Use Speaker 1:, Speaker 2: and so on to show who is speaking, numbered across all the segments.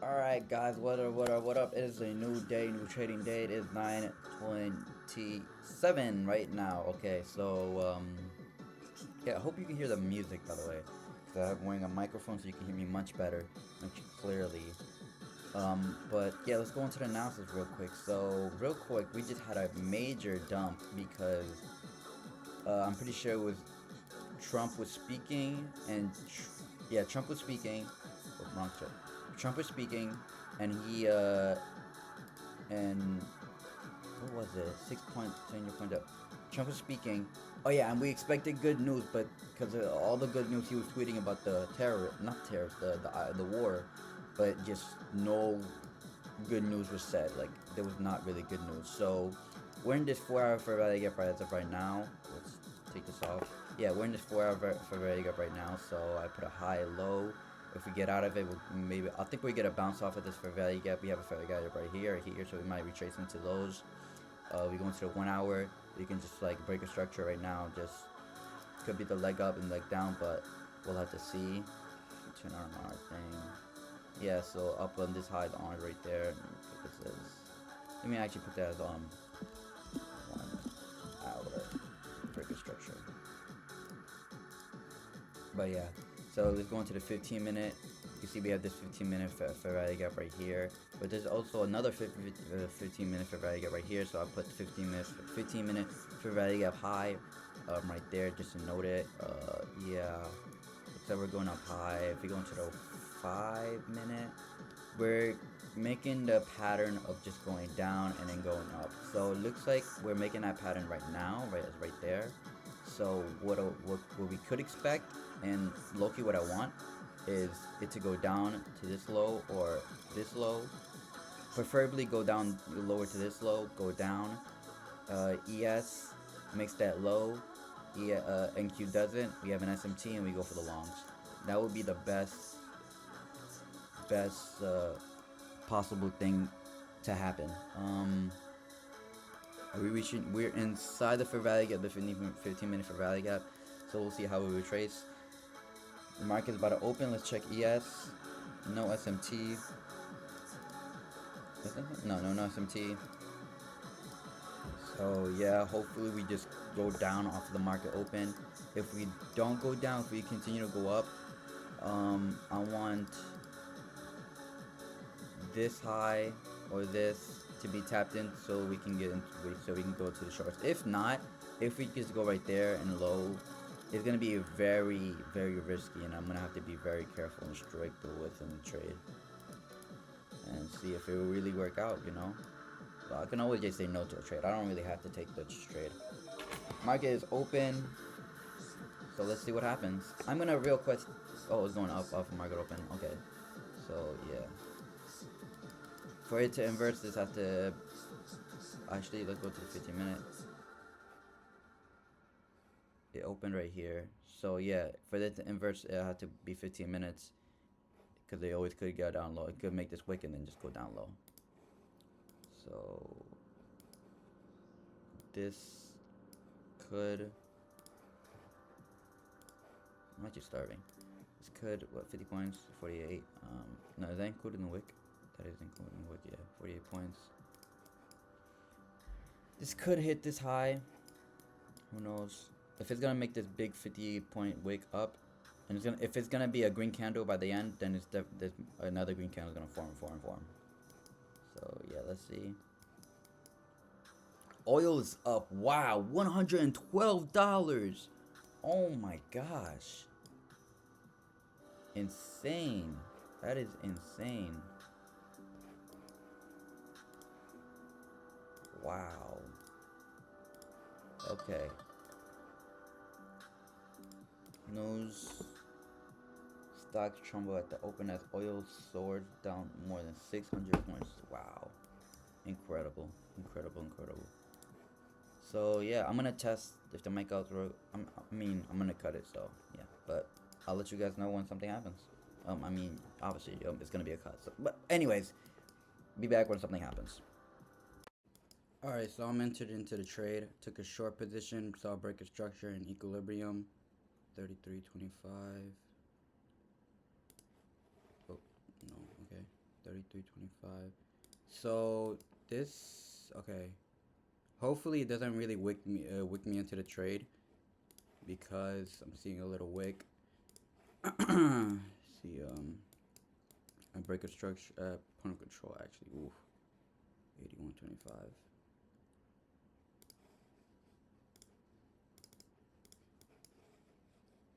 Speaker 1: Alright guys, what up? It is a new day, new trading day. It is 9:27 right now. Okay, so yeah, I hope you can hear the music by the way. Because I'm wearing a microphone so you can hear me much better, much clearly. But yeah, let's go into the analysis real quick. So real quick, we just had a major dump because I'm pretty sure it was Trump was speaking yeah, Trump was speaking. Oh, wrong shit. Trump was speaking, and he and what was it? 6 point turn your point up. Trump was speaking. Oh yeah, and we expected good news, but because of all the good news he was tweeting about the terror, not terrorists, the war, but just no good news was said. Like there was not really good news. So we're in this 4 hour Ferrari gap right as of right now. Let's take this off. Yeah, we're in this 4 hour Ferrari gap right now. So I put a high low. If we get out of it, I think we get a bounce off of this Ferrari gap. We have a Ferrari gap right here, so we might retrace into those. We go into the 1 hour. We can just like break a structure right now. Just could be the leg up and leg down, but we'll have to see. Turn on our thing. Yeah, so up on this high on right there. This is. Let me actually put that as 1 hour break a structure. But yeah, so let's go into the 15 minute. You see we have this 15 minute Ferrari gap right here, but there's also another 15 minute Ferrari gap right here. So I put 15 minute Ferrari gap high right there just to note it. Yeah, so we're going up high. If we go into the 5 minute, we're making the pattern of just going down and then going up. So it looks like we're making that pattern right now, right there. So what we could expect, and low-key what I want, is it to go down to this low or this low. Preferably go down lower to this low, go down. ES makes that low. NQ doesn't. We have an SMT and we go for the longs. That would be the best possible thing to happen. We're inside the fair value gap, the 15 minute fair value gap. So we'll see how we retrace. The market's about to open. Let's check ES. No SMT. No SMT. So yeah, hopefully we just go down off of the market open. If we don't go down, if we continue to go up, I want this high or this to be tapped in so we can so we can go to the shorts. If not, if we just go right there and low, it's gonna be very risky, and I'm gonna have to be very careful and strike within the trade and see if it will really work out. I can always just say no to a trade. I don't really have to take the trade. Market is open, so let's see what happens. I'm gonna real quick. Oh, it's going up off of market open. Okay, so yeah. For it to inverse, this has to actually, let's go to the 15 minutes. It opened right here, so yeah, for it to inverse, it had to be 15 minutes because they always could go down low. It could make this wick and then just go down low. So this could, I'm actually starving. This could, what, 50 points, 48. No, is that including the wick? That is including the wick, yeah, 48 points. This could hit this high. Who knows? If it's gonna make this big 58-point wick up, and if it's gonna be a green candle by the end, then there's another green candle gonna form. So yeah, let's see. Oil is up. Wow, $112. Oh my gosh. Insane. That is insane. Wow. Okay. News. Stocks tremble at the open as oil soared down more than 600 points. Wow. Incredible. So yeah, I'm gonna test if the mic out's I'm gonna cut it. So yeah, but I'll let you guys know when something happens. Obviously, it's gonna be a cut. So, but anyways, be back when something happens. Alright, so I'm entered into the trade. Took a short position, saw a break of structure in equilibrium. 33.25. Oh, no, okay. 325. So this, okay. Hopefully it doesn't really wick me into the trade, because I'm seeing a little wick. See, a breaker structure, point of control actually. Oof, 81.25.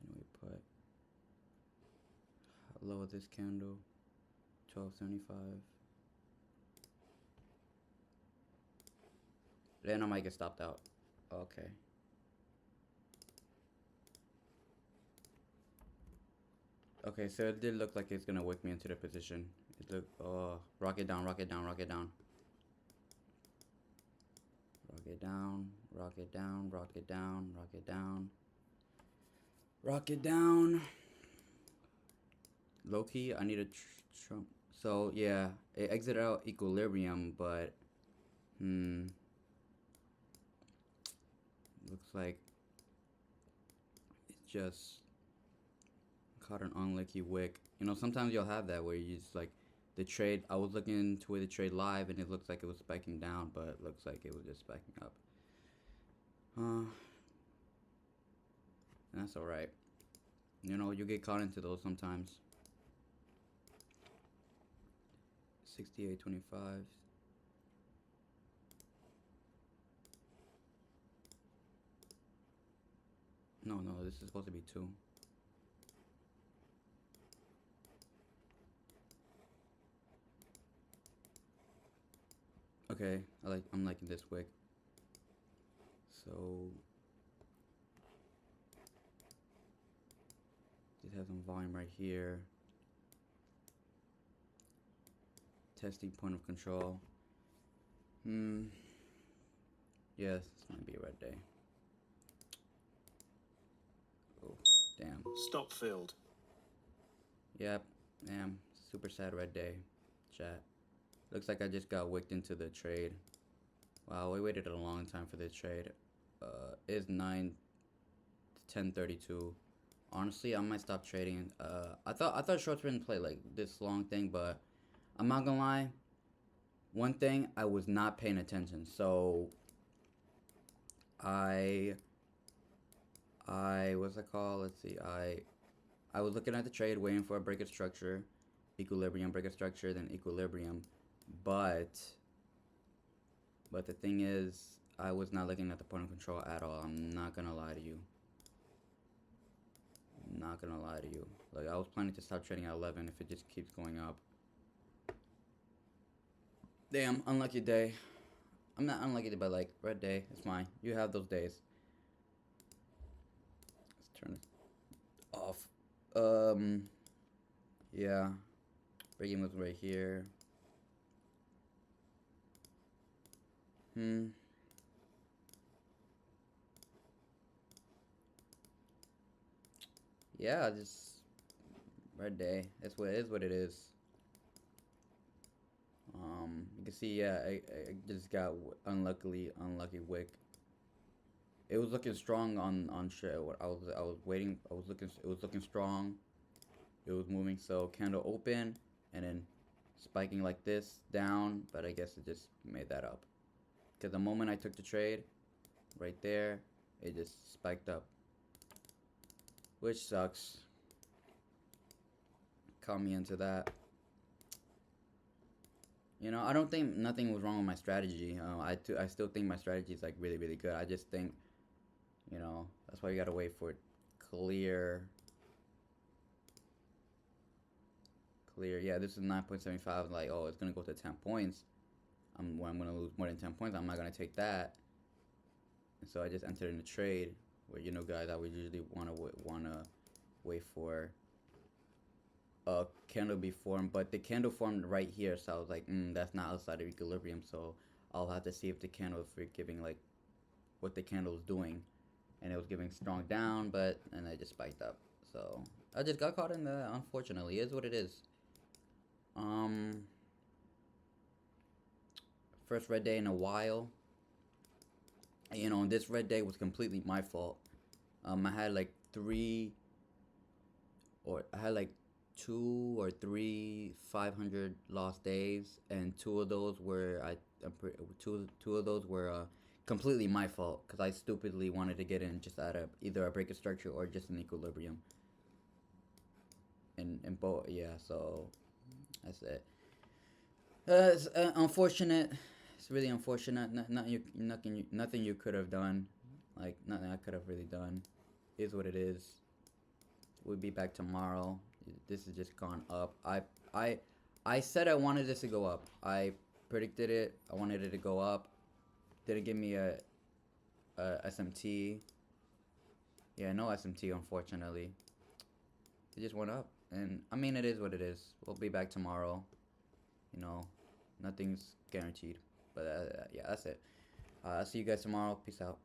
Speaker 1: And we put lower this candle, 12.75. Then I might get stopped out. Okay. Okay, so it did look like it's gonna wick me into the position. It looked, oh, rock it down, rock it down, rock it down. Rock it down, rock it down, rock it down, rock it down. Rock it down. Low key, I need a trump. So yeah, it exited out equilibrium, but looks like it just caught an unlucky wick. You know, sometimes you'll have that where you just like the trade. I was looking into the trade live, and it looks like it was spiking down, but it looks like it was just spiking up. That's all right. You know, you get caught into those sometimes. 68.25. No, this is supposed to be 2. Okay, I'm liking this wick. So just have some volume right here. Testing point of control. Yes, this might be a red day. Oh, damn.
Speaker 2: Stop filled.
Speaker 1: Yep, damn. Super sad red day. Chat. Looks like I just got wicked into the trade. Wow, we waited a long time for this trade. It's 10:32. Honestly, I might stop trading. I thought shorts wouldn't play like this long thing, but I'm not gonna lie. One thing, I was not paying attention, so what's it called? Let's see. I was looking at the trade, waiting for a break of structure, equilibrium, break of structure, then equilibrium, but the thing is, I was not looking at the point of control at all. I'm not gonna lie to you. I'm not gonna lie to you. Like, I was planning to stop trading at 11 if it just keeps going up. Damn, unlucky day. I'm not unlucky, but like, red day, it's fine. You have those days. Let's turn it off. Yeah. Breaking was right here. Yeah, just red day. That's what it is. What it is. You can see, yeah, I just got unlucky wick. It was looking strong on shit. I was waiting. It was looking strong. It was moving. So candle open, and then spiking like this down. But I guess it just made that up. Because the moment I took the trade, right there, it just spiked up, which sucks. Caught me into that. You know, I don't think nothing was wrong with my strategy. I still think my strategy is like really good. I just think, you know, that's why you gotta wait for it clear. Yeah, this is 9.75. Like, oh, it's gonna go to 10 points. When I'm gonna lose more than 10 points, I'm not gonna take that. And so I just entered in a trade where, you know, guys, I would usually wanna wait for a candle be formed, but the candle formed right here, so I was like, that's not outside of equilibrium, so I'll have to see if the candle is giving like what the candle is doing, and it was giving strong down, and I just spiked up, so I just got caught in that. Unfortunately, it is what it is. First red day in a while. You know, and this red day was completely my fault. I had like two or three 500 lost days, and two of those were two of those were completely my fault because I stupidly wanted to get in just out of either a breaker structure or just an equilibrium. And both, yeah. So that's it. It's unfortunate. It's really unfortunate. Nothing you could have done. Like nothing I could have really done. Is what it is. We'll be back tomorrow. This has just gone up. I I said I wanted this to go up. I predicted it. I wanted it to go up. Didn't give me a SMT. Yeah, no SMT unfortunately. It just went up, and I mean it is what it is. We'll be back tomorrow. You know, nothing's guaranteed. But yeah, that's it. I'll see you guys tomorrow. Peace out.